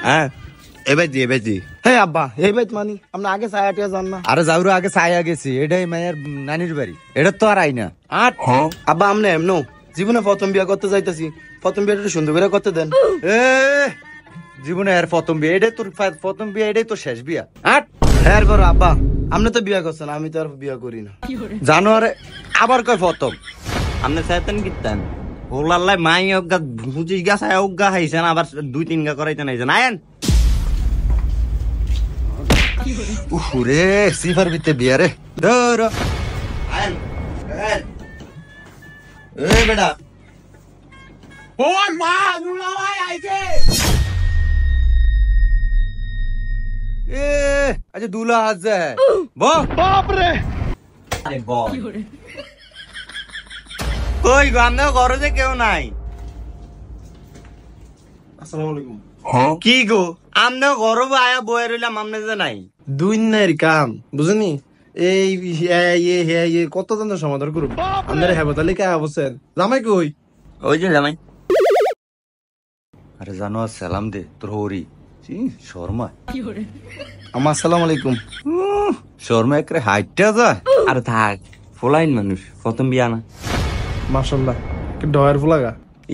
হ্যাঁ এবার দি হ্যাঁ আব্বা এই বাইত মানি আপনি আগে ছায়াটিয়া যান না। আরে যাওর আগে ছায়া গেছি, এটাই মায়ের নানির বাড়ি, এটা তো আর আই না। আব্বা আমনে এমনো জীবনে প্রথম বিয়া করতে যাইতাছি, প্রথম বিয়াটা একটু সুন্দর করে করতে দেন। এ জীবনে আর প্রথম বিয়ে, এটাই তোর প্রথম বিয়ে, এটাই তোর শেষ বিয়া। হ্যাঁ বড় আব্বা আপনি তো বিয়া করছেন, আমি তো আর বিয়া করি না। জানোয়ারে আবার কয় প্রথম। আপনি চাইতেন কিতেন ওলাল্লাই মাই অজ্ঞা 25 গা ছায়া অজ্ঞা খাইছেন, আবার 2-3 গা করাইতেন আইছেন। আয়েন উরে সিফার ভিতরে বিয়া রে ধর। আয়েন এ বেটা ওই মা দুলাভাই আইছে। এ আচ্ছা দুলা হাজে বাপ রে আরে বল কই গো আমনে ঘরে যে কেউ নাই। আসসালামু আলাইকুম। কি গো আমনে ঘরে আয়া বয়ে রইলাম, আমনে যে নাই। দুই নাইর কাম বুঝনি এই কত জন সমাধান করুন আপনার হেবতালি কে অবস্থেন জামাই কই? ওই যে জামাই। আরে জানোয়ার সালাম দে তোর হরি শর্মা। আমার আসসালামু আলাইকুম। শর্মা একরে হাইটটা যায়। আরে থাক ফলাইন মানুষ, প্রথম বিয়া না। মাশাআল্লাহ কি ডয়ার ফুলাগা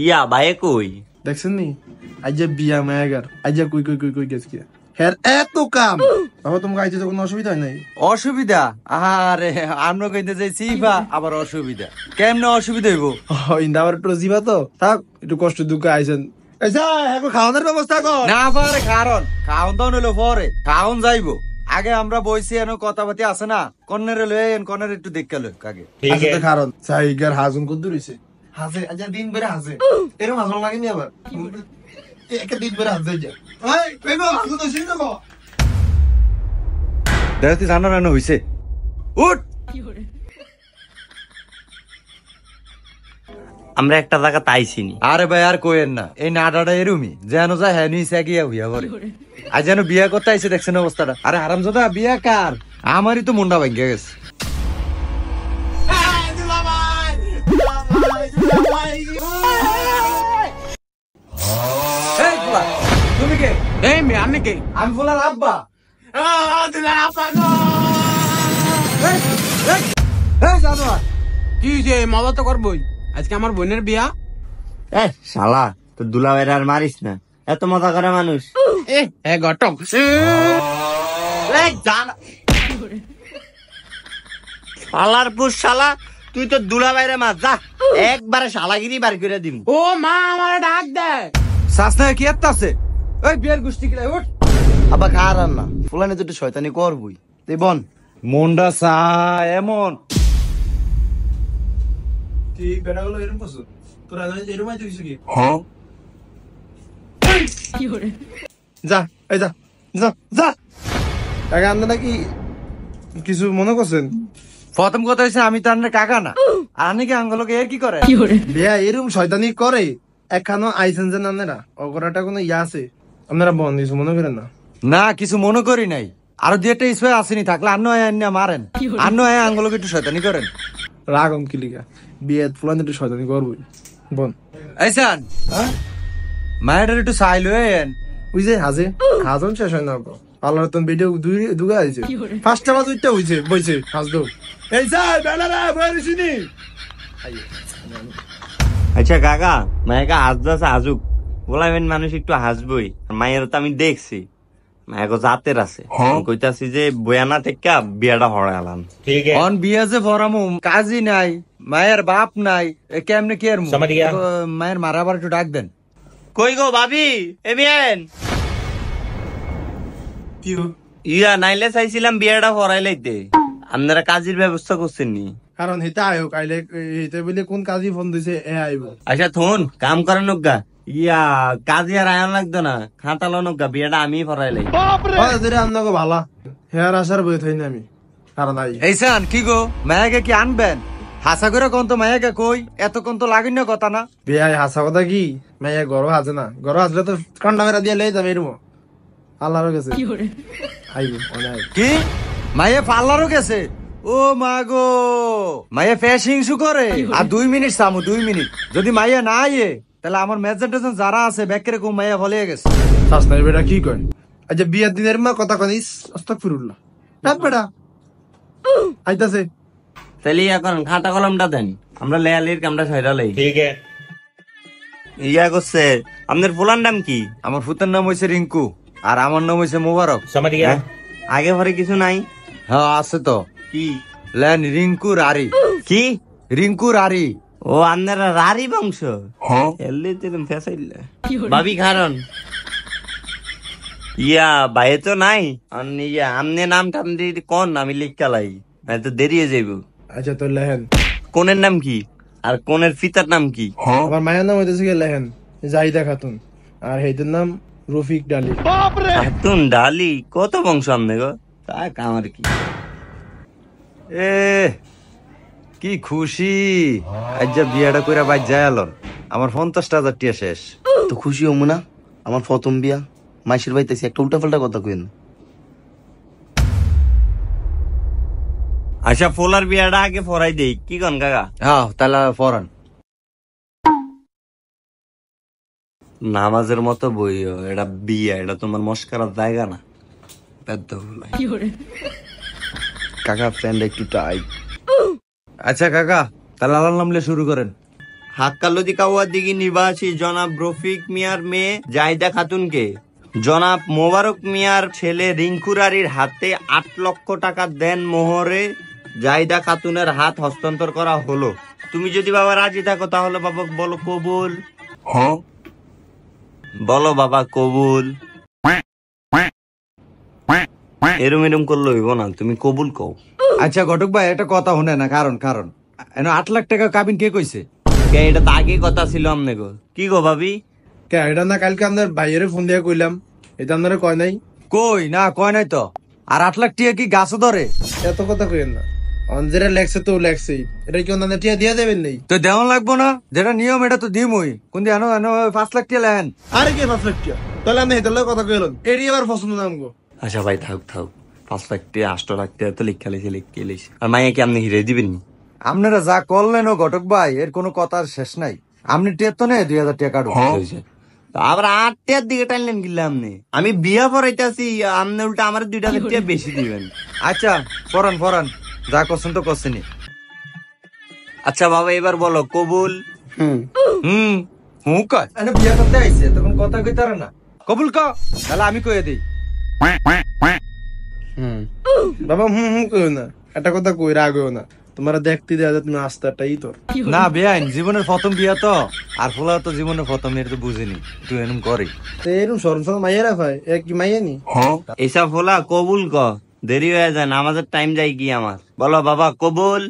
ইয়া ভাইয়ে কই দেখছেন নি আজ যে বিয়া মায়াগার আজ যে কই গেছ কি হ্যাঁ এত কাম বাবা তোমাকে আইতে তো কোনো অসুবিধা নাই? অসুবিধা আরে আমরা কইতে যাই সিফা আবার অসুবিধা কেমনে অসুবিধা হইব? ইন্দা আবার একটু জিবা তো থাক একটু কষ্ট দুঃখ আইছেন। আচ্ছা এখন খাওয়ানোর ব্যবস্থা কর না পারে কারণ খাওন দাওন হইলো পরে, খাওন যাইবো আগে। আমরা বইছি এনো কথাবার্তা আছে না, কর্নের লয়ে কর্নের একটু দেখে লই আগে। ঠিক আছে কারণ সাইগার হাজুন কত দূরিছে হাজে আজ দিন বেরে হাজে এরকম হাজুন লাগেনি আবার একটা দিন বেরে হাজে যা এই পেগো হাজুন তো শুনে দেখো দেখতে জানো রানো হইছে উঠ। আমরা একটা জায়গা তাইছিনি। আরে ভাই আর কোয়েন না, এই নাডাটা এরুমি যেন যায় হ্যাঁ নিছে গিয়া হইয়া পরে। আজ যেন বিয়া করতে আইছে দেখছেন অবস্থাটা। আরে হারামজাদা বিয়া কার? আমারই তো মুন্ডা ভাঙ্গিয়া গেছে। এই ফুলা, তুমি কে? এই মেয়ে আপনি কে? আমি ফুলার আব্বা। এই জানোয়ার কি হয়েছে? মজা তো করবোই, আজকে আমার বোনের বিয়া। এ শালা তোর দুলাভাইরে আর মারিস না, এত মজা করে মানুষ। এ ঘটক শালার পুষ শালা, তুই তো দুলাভাইরে মার যা, একবারে শালাগিরি বার করে দিম। ও মা আমার ডাক দেয়। শাসনা কি এত আছে? ওই বিয়ার গোষ্ঠী কিলাই উঠ। আবার খার আর না ফুলানি তো একটু শয়তানি করবই তুই বন মন্ডা সা এমন ঠিক বেটা গুলো এরকম করছো তোরা এরকম আইতে কিছু কি যা এই যা যা যা টাকা আনতে নাকি কিছু মনে করছেন? প্রথম কথা হচ্ছে আমি তো আপনার কাকা না, আর আপনি কি আঙ্গলকে এর কি করে? বিয়া এরকম শয়তানি করে একখানো আইসেন যে আপনারা অগরাটা কোনো ইয়া আছে আপনারা বন কিছু মনে করেন না? না কিছু মনে করি নাই, আরো দু একটা ইস্যু আসেনি থাকলে আন্ন মারেন, আন্ন আঙ্গলকে একটু শয়তানি করেন। রাগম কি লিগা বিয়ে ফুলানি একটু শয়তানি করবই বন এইসান মায়ের একটু সাইল হয়েন। ওই যে হাজে হাজন শেষ হয় না পার্লার তো ভিডিও দুগা আছে ফার্স্ট টাইম দুইটা হইছে বইছে হাজ দো এই স্যার বেলারা বইছিনি। আচ্ছা কাকা মায়েকা হাসদাস হাজুক বলাবেন, মানুষ একটু হাসবই। মায়ের তো আমি দেখছি মায়ের জাতের আছে, কইতাছি যে বয়ানা থেকে বিয়াটা হরালাম। অন বিয়া যে ভরামু কাজই নাই, মায়ের বাপ নাই, কেমনে কি আর মায়ের মারাবার একটু ডাক দেন। কই গো ভাবি এমিয়েন ইয়া নাইলে চাইছিলাম বিয়াটা হরাই লাইতে, আপনারা কাজের ব্যবস্থা করছেন নি? কারণ হেতা আয়ো কাইলে হেতে বলে কোন কাজী ফোন দিছে এ আইব। আচ্ছা থুন কাম করেন গা, ইয়া কাজে আর আয়ন লাগতো না, খাতালো নগা বিয়াটা আমি হরাই লাই। আপনাকে ভালা হেয়ার আসার বই থাই না আমি কারণ আই এইসান কি গো মায়াকে কি আনবেন? হাসা করে কোন তো মায়াকে কই এতক্ষণ তো লাগিন না কথা না। বিয়াই হাসা কথা কি মাইয়া গরো আছে না, গরো আসলে তো কান্ডা মেরা দিয়ে লই যাবে এরম আল্লাহর কাছে আইব অনাই কি মায়ে পার্লারও গেছে? ও মা গো মায়ে ফ্যাশিং শু করে। আর 2 মিনিট সামু 2 মিনিট যদি মাইয়া না আইয়ে তাহলে আমার মেজর টেজর যারা আছে ব্যাকেরে ঘুমাইয়া ভলিয়ে গেছে। শাস্তাই বেটা কি কয়? আচ্ছা বিয়ার দিনের মা কথা কনিস আস্তাগফিরুল্লাহ। ডাক বেটা আইতাছে। তাহলে এখন খাতা কলমটা দেন, আমরা লেয়ালির কামটা সয়রা লই। ঠিক আছে। ইয়া করছে আপনার ফুলার নাম কি? আমার ফুতের নাম হয়েছে রিঙ্কু আর আমার নাম হয়েছে মোবারক। হ্যাঁ? আগে পরে কিছু নাই? হ্যাঁ আছে তো। কি লেন রিঙ্কু রারি। কি রিঙ্কু রারি। ও আপনারা রারি বংশ? এলে তেরম ফেসাইলে ভাবি কারণ ইয়া বাইরে তো নাই। ইয়া আমনে নাম টাম দিয়ে কোন আমি লিখকালাই তো দেরি হয়ে যাইব। আচ্ছা তোর লেহেন কোনের নাম কি আর কোনের পিতার নাম কি? আমার মায়ের নাম হইতেছে কি লেহেন জাহিদা খাতুন আর হেইদের নাম রফিক ডালি। খাতুন ডালি কত বংশ আমনে গো? তা আমার কি এ কি খুশি আজ যা বিয়াটা কইরা বাইর যায় আলন। আমার 50,000 টিয়া শেষ। তো খুশি হমু না? আমার প্রথম বিয়া মাইশের বাইতেছি, একটা উল্টা পাল্টা কথা কইন। আচ্ছা ফোলার বিয়াটা আগে ফরাই দেই কি কন কাকা? হ্যাঁ তাহলে ফরান। নামাজের মতো বইও, এটা বিয়া, এটা তোমার মস্কারার জায়গা না। বেদ্য বলাই। কাকা ফ্রেন্ড একটু টাইট। আচ্ছা কাকা তাহলে আল্লাহর নাম লিয়ে শুরু করেন। হাক্কালদি কাওয়ার দিঘি নিবাসী জনাব রফিক মিয়ার মেয়ে জাহিদা খাতুনকে জনাব মোবারক মিয়ার ছেলে রিঙ্কুরারির হাতে 8 লক্ষ টাকা দেন মোহরে জাহিদা খাতুনের হাত হস্তান্তর করা হলো। তুমি যদি বাবা রাজি থাকো তাহলে বাবা বলো কবুল। হ্যাঁ বলো বাবা কবুল। এরম এরম করলে হইব না, তুমি কবুল কও। আচ্ছা ঘটক ভাই একটা কথা শুনে না, কারণ 8 লাখ টাকা কাবিন কে কইছে? কে এটা তো আগে কথা ছিল আমনে গো। কি গো ভাবি? কে এটা না কালকে আপনার ভাইয়ের ফোন দিয়ে কইলাম, এটা আপনারা কয় নাই? কই না কয় নাই তো। আর 8 লাখ টিয়া কি গাছও ধরে? এত কথা কইেন না, অঞ্জেরা লেখছে তো লেখছেই, এটা কি অন্যান্য টিয়া দিয়া দেবেন নেই? তো দেওয়ান লাগবো না, যেটা নিয়ম এটা তো দিমই। কোন দিয়ে 5 লাখ টিয়া লেন। আরে কে 5 লাখ টিয়া? তাহলে আমি হেতার লগে কথা কইলাম, এরই আবার পছন্দ নাম গো। আচ্ছা ভাই থাক 5 লাখ টাকা 8 লাখ টাকা তো লিখে লিখে আর মাইয়া কি আপনি হিরে দিবেন? আপনারা যা করলেন ও ঘটক ভাই এর কোনো কথার শেষ নাই। আপনি টিয়া তো নেই 2000 টাকা কাটুন। আবার 8 টাকার দিকে টানলেন কিনলে আপনি? আমি বিয়া পড়াইতেছি, আপনি উল্টা আমার 2 টাকা বেশি দিবেন। আচ্ছা ফরান যা করছেন তো করছেনি। আচ্ছা বাবা এবার বলো কবুল। হুম কয় এনে বিয়া করতে আইছে তখন কথা কইতারে না। কবুল ক তাহলে আমি কইয়ে দেই। বাবা কইও না, একটা কথা কই রাগ হইও না, তোমার দেখতে দেয়া যায় তুমি আস্তাটাই তোর না বেআইন, জীবনের প্রথম বিয়া তো, আর ফুলা তো জীবনের প্রথম, এটা তো বুঝিনি তুই এরকম করে। এরকম সরম সরম মাইয়ারা ভাই এক কি মাইয়া নি? এইসব হলা কবুল ক, দেরি হয়ে যায় না, আমাদের টাইম যাই কি আমার। বলো বাবা কবুল।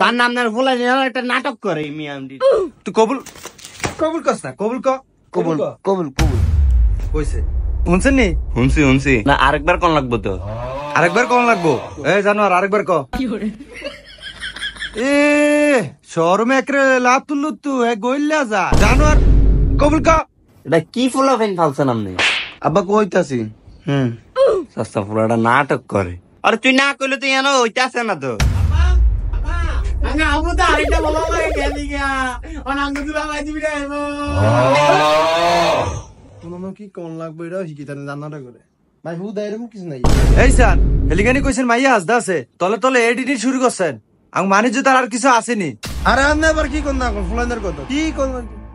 তার নাম একটা নাটক করে তুই কবুল কস না, কবুল ক। কবুল কইছে শুনছেন নি? শুনছি না, আরেকবার কোন লাগবো তো? আরেকবার কোন লাগবো? জানোয়ার আরেকবার ক। এ শরমে একরে লাভ তুললু তুই গইলা যা জানোয়ার, কবুল ক। এটা কি ফুলা ফেন ফালছেন আপনি? আব্বা কইতাছি। সস্তা ফুলাটা নাটক করে। আরে তুই না কইলে তুই জানো ওইটা আছে না তো। কি কোন লাগবে এটা শিখিতাম জানাটা করে ভাই হুদা এরকম কিছু নাই। এই সান হেলিগানি কইছেন মাইয়া হাসদা আছে তলে তলে এডিটিং শুরু করছেন, আমি মানিজ্য তার আর কিছু আসেনি। আরে আন্না আবার কি কোন না কোন ফুলানের কথা কি কোন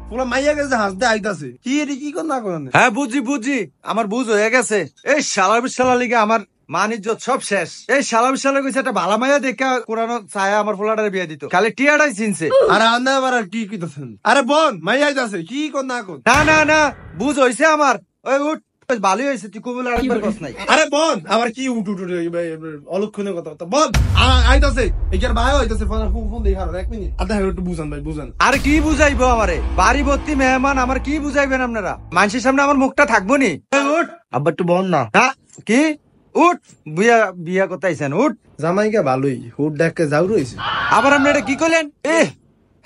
ফুলা মাইয়া গেছে হাসতে আইতাছে কি এটি কি কোন না কোন? হ্যাঁ বুঝি আমার বুঝ হয়ে গেছে। এই শালা বিশালা লিগে আমার মানিজ্য সব শেষ। এই শালা বিশালা কইছে একটা ভালো মাইয়া দেখা কোরআন ছায়া আমার ফুলাটার বিয়ে দিত, খালি টিয়াটাই চিনছে। আরে আন্না আবার আর কি কইতাছেন? আরে বোন মাইয়া আইতাছে কি কোন না কোন? না বুঝ হইছে আমার। ওই উঠ ভালোই হয়েছে, তুই কবুল আরেকবার কস নাই। আরে বোন আবার কি উঠ অলক্ষণের কথা বোন আইতাছে এটার ভাই হইতাছে ফোন দেখার 1 মিনিট আদা একটু বুঝান ভাই বুঝান। আর কি বুঝাইবো আমারে? বাড়ি ভর্তি মেহমান, আমার কি বুঝাইবেন আপনারা? মানুষের সামনে আমার মুখটা থাকবো নি? উঠ আব্বা একটু বল না। হ্যাঁ কি উঠ, বিয়া কথা আইছেন উঠ। জামাইকা ভালোই হুট দেখে যাও রইছে। আবার আপনি এটা কি করলেন?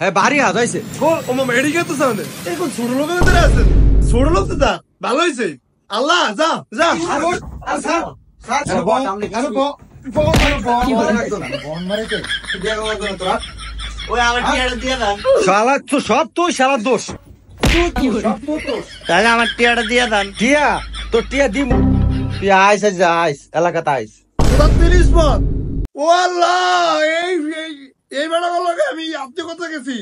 হ্যাঁ বাড়ি হাত হয়েছে। ও মামা এদিকে তো সামনে এখন ছোট লোকের ভিতরে আছেন, ছোট লোক তো ভালো হয়েছে আল্লাহ যা যা ওই আমার টিয়াটা দিয়ে দেন, শালা তো সব তুই শালা দোষ। তাহলে আমার টিয়াটা দিয়ে দেন। টিয়া তোর টিয়া দিম, তুই আইস আজ আইস এলাকাতে আইস। 30 পথ। ও আল্লাহ, এই বেড়া গুলোকে আমি আপনি কোথায় গেছি?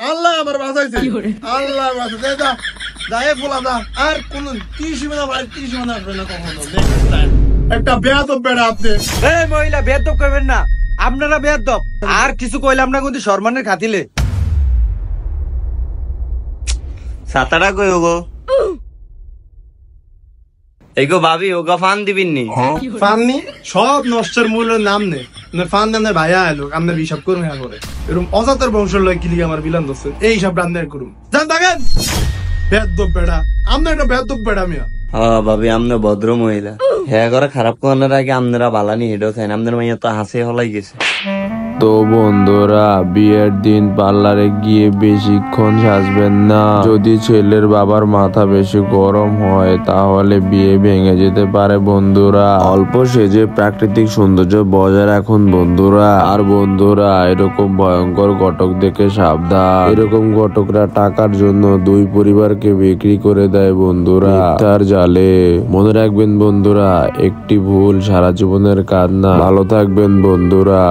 আল্লাহ আমার বাঁচাইছে, আল্লাহ বাঁচাইছে। যা যা এ ফোলা যা, আর কোন 30 মিনিট বাড়ি 30 মিনিট আসবে না কখনো। একটা বেয়াদব বেড়া আপনি। এই মহিলা বেয়াদব করবেন না, আপনারা বেয়াদব। আর কিছু কইলাম না কিন্তু সম্মানের খাতিলে। ছাতাটা কই ওগো? এইগো ভাবি, ওগো ফান দিবিননি? ফাননি সব নষ্টের মূলের নাম নেই। ফান দেন ভাইয়া এলো, আপনার হিসাব করুন হ্যাঁ করে। এরকম অজাতের বংশের লোক কিলিকে আমার বিলান দোষে এই হিসাব রান্নার করুন। জান থাকেন বেয়াদব বেড়া, আপনার একটা বেয়াদব বেড়া মিয়া। ভাবি আমনে ভদ্র মহিলা, হ্যাঁ করে খারাপ করার আগে আপনারা বালানি হেডও খাইন, আপনার মাইয়া তো হাসে হলাই গেছে। তো বন্ধুরা, বিয়ের দিন পার্লারে গিয়ে বেশিক্ষণ সাজবেন না। যদি ছেলের বাবার মাথা বেশি গরম হয় তাহলে বিয়ে ভেঙে যেতে পারে বন্ধুরা। অল্প সেজে প্রাকৃতিক সৌন্দর্য বজায় রাখুন বন্ধুরা। আর বন্ধুরা, এরকম ভয়ঙ্কর ঘটক দেখে সাবধান। এরকম ঘটকরা টাকার জন্য দুই পরিবারকে বিক্রি করে দেয় বন্ধুরা, তার জালে। মনে রাখবেন বন্ধুরা, একটি ভুল সারা জীবনের কান্না। ভালো থাকবেন বন্ধুরা।